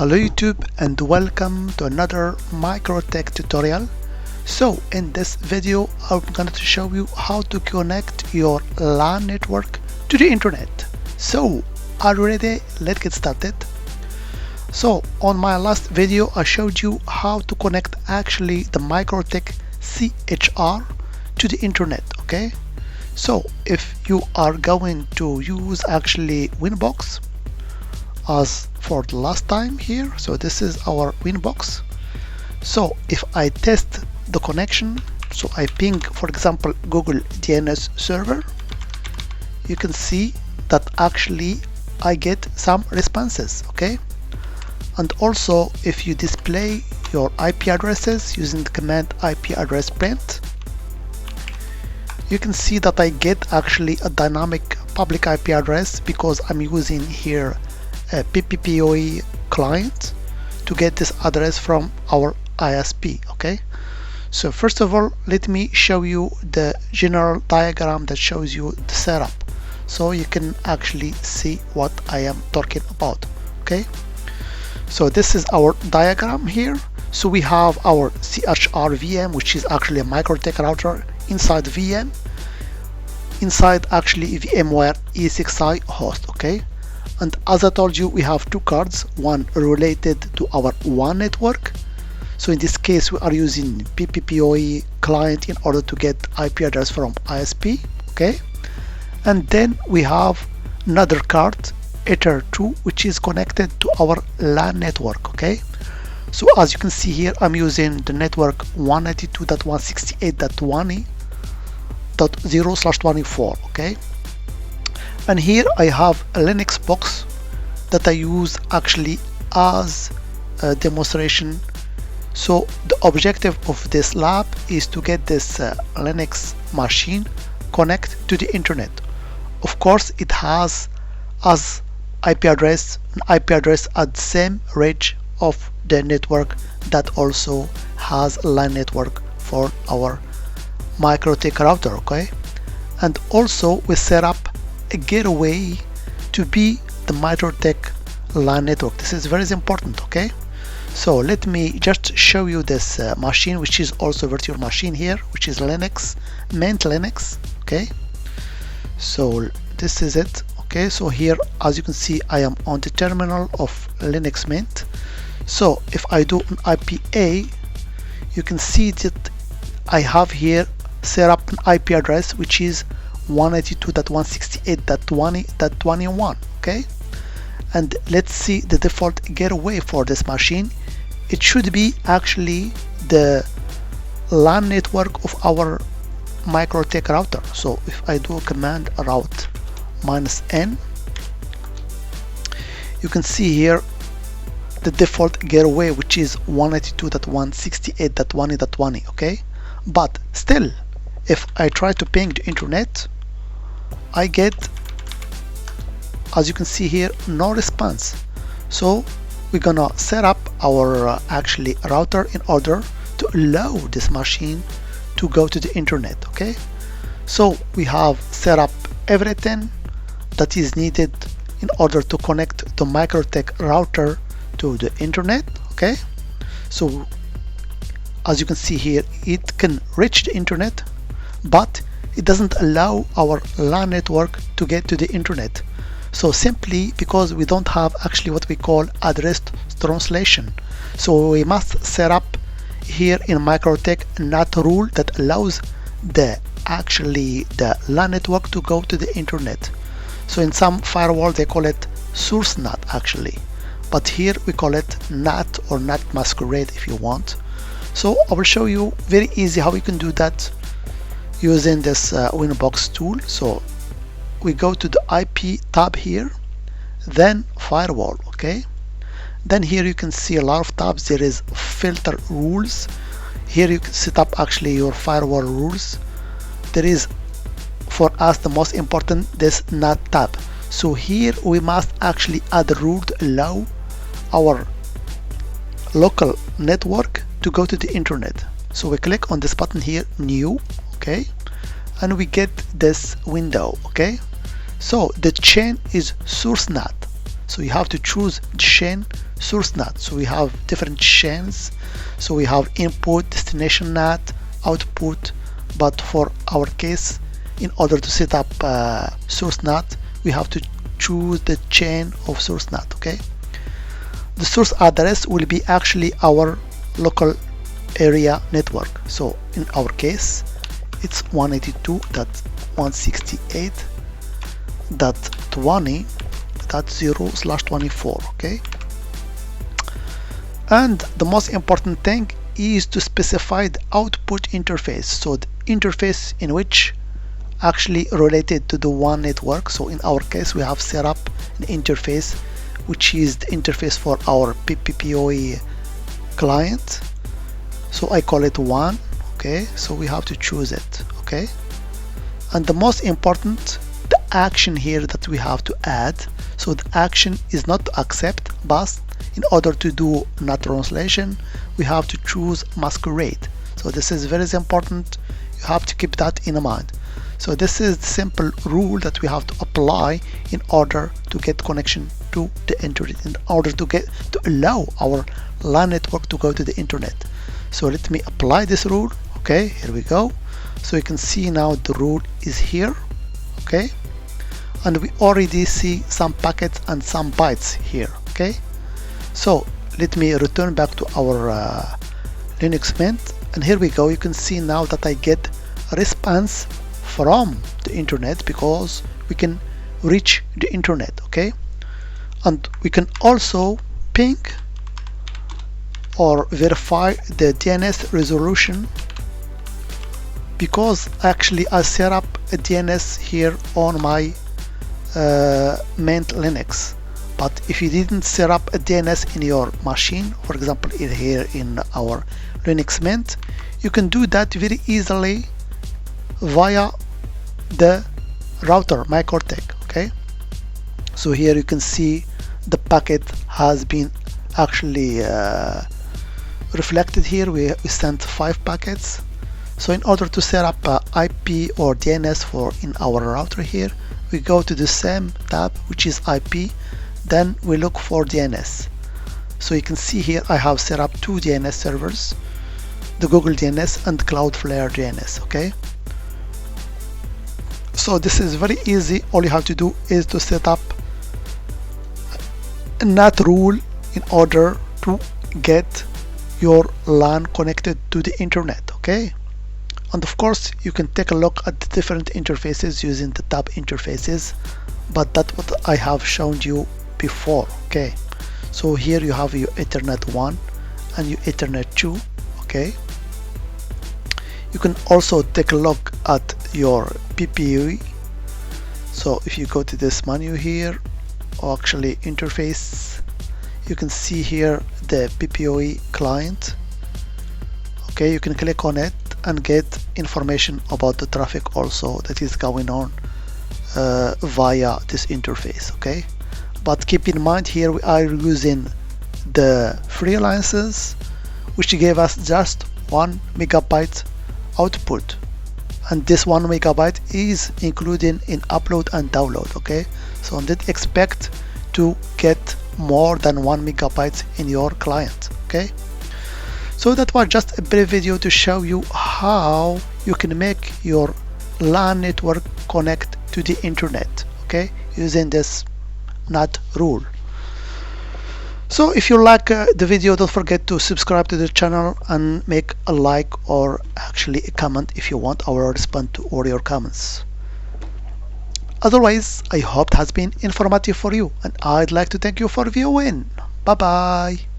Hello YouTube and welcome to another MikroTik tutorial. So in this video I'm going to show you how to connect your LAN network to the internet. So are you ready? Let's get started. So on my last video I showed you how to connect actually the MikroTik CHR to the internet. Okay, so if you are going to use actually Winbox as for the last time here, so this is our Winbox. So if I test the connection, so I ping for example Google DNS server, you can see that actually I get some responses. Okay, and also if you display your IP addresses using the command IP address print, you can see that I get actually a dynamic public IP address because I'm using here a PPPoE client to get this address from our ISP. Okay, so first of all let me show you the general diagram that shows you the setup so you can actually see what I am talking about. Okay, so this is our diagram here. So we have our CHR VM, which is actually a MikroTik router inside VM, inside actually VMware ESXi host. Okay, and as I told you, we have two cards, one related to our WAN network. So in this case we are using PPPoE client in order to get IP address from ISP. Okay, and then we have another card Ether2 which is connected to our LAN network. Okay, so as you can see here I'm using the network 192.168.20.0/24. okay, and here I have a Linux box that I use actually as a demonstration. So the objective of this lab is to get this Linux machine connect to the internet. Of course it has as IP address at the same range of the network that also has a LAN network for our MikroTik router. Okay, and also we set up a gateway to be the MikroTik LAN network. This is very important. Okay, so let me just show you this machine, which is also a virtual machine here, which is Linux, Mint Linux. Okay, so this is it. Okay, so here as you can see I am on the terminal of Linux Mint. So if I do an IPA, you can see that I have here set up an IP address which is 192.168.20.21. okay, and let's see the default gateway for this machine. It should be actually the LAN network of our MikroTik router. So if I do command route -n, you can see here the default gateway which is 192.168.20.20. okay, but still if I try to ping the internet I get, as you can see here, no response. So we're gonna set up our actually router in order to allow this machine to go to the internet. Okay, so we have set up everything that is needed in order to connect the MikroTik router to the internet. Okay, so as you can see here it can reach the internet, but it doesn't allow our LAN network to get to the internet. So simply because we don't have actually what we call address translation, so we must set up here in MikroTik NAT rule that allows the LAN network to go to the internet. So in some firewall they call it source NAT actually, but here we call it NAT or NAT Masquerade if you want. So I will show you very easy how we can do that using this Winbox tool. So we go to the IP tab here, then firewall. Okay, then here you can see a lot of tabs. There is filter rules. Here you can set up actually your firewall rules. There is for us the most important, this NAT tab. So here we must actually add a rule to allow our local network to go to the internet. So we click on this button here, new. Okay, and we get this window. Okay, so the chain is source NAT, so you have to choose the chain source NAT. So we have different chains. So we have input, destination NAT, output, but for our case, in order to set up source NAT, we have to choose the chain of source NAT. Okay, the source address will be actually our local area network. So in our case, it's 192.168.20.0/24. okay, and the most important thing is to specify the output interface, so the interface in which actually related to the WAN network. So in our case, we have set up an interface which is the interface for our PPPoE client, so I call it WAN. Okay, so we have to choose it. Okay, and the most important, the action here that we have to add. So the action is not to accept, but in order to do NAT translation, we have to choose Masquerade. So this is very important. You have to keep that in mind. So this is the simple rule that we have to apply in order to get connection to the internet, in order to allow our LAN network to go to the internet. So let me apply this rule. Okay, here we go. So you can see now the rule is here. Okay, and we already see some packets and some bytes here. Okay, so let me return back to our Linux Mint, and here we go. You can see now that I get a response from the internet because we can reach the internet. Okay, and we can also ping or verify the DNS resolution, because actually I set up a DNS here on my Mint Linux. But if you didn't set up a DNS in your machine, for example here in our Linux Mint, you can do that very easily via the router MikroTik. Okay, so here you can see the packet has been actually reflected here. We sent 5 packets. So in order to set up IP or DNS for in our router here, we go to the same tab, which is IP, then we look for DNS. So you can see here I have set up 2 DNS servers, the Google DNS and Cloudflare DNS. Okay, so this is very easy. All you have to do is to set up a NAT rule in order to get your LAN connected to the internet. Okay, and of course you can take a look at the different interfaces using the tab interfaces, but that's what I have shown you before. Okay, so here you have your Ethernet 1 and your Ethernet 2. Okay, you can also take a look at your PPoE. So if you go to this menu here, or actually interface, you can see here the PPoE client. Okay, you can click on it and get information about the traffic also that is going on via this interface. Okay, but keep in mind here we are using the free licenses, which gave us just 1 megabyte output, and this 1 megabyte is included in upload and download. Okay, so don't expect to get more than 1 megabyte in your client. Okay, so that was just a brief video to show you how you can make your LAN network connect to the internet. Okay, using this NAT rule. So if you like the video, don't forget to subscribe to the channel and make a like or actually a comment if you want. I will respond to all your comments. Otherwise, I hope it has been informative for you, and I'd like to thank you for viewing. Bye bye.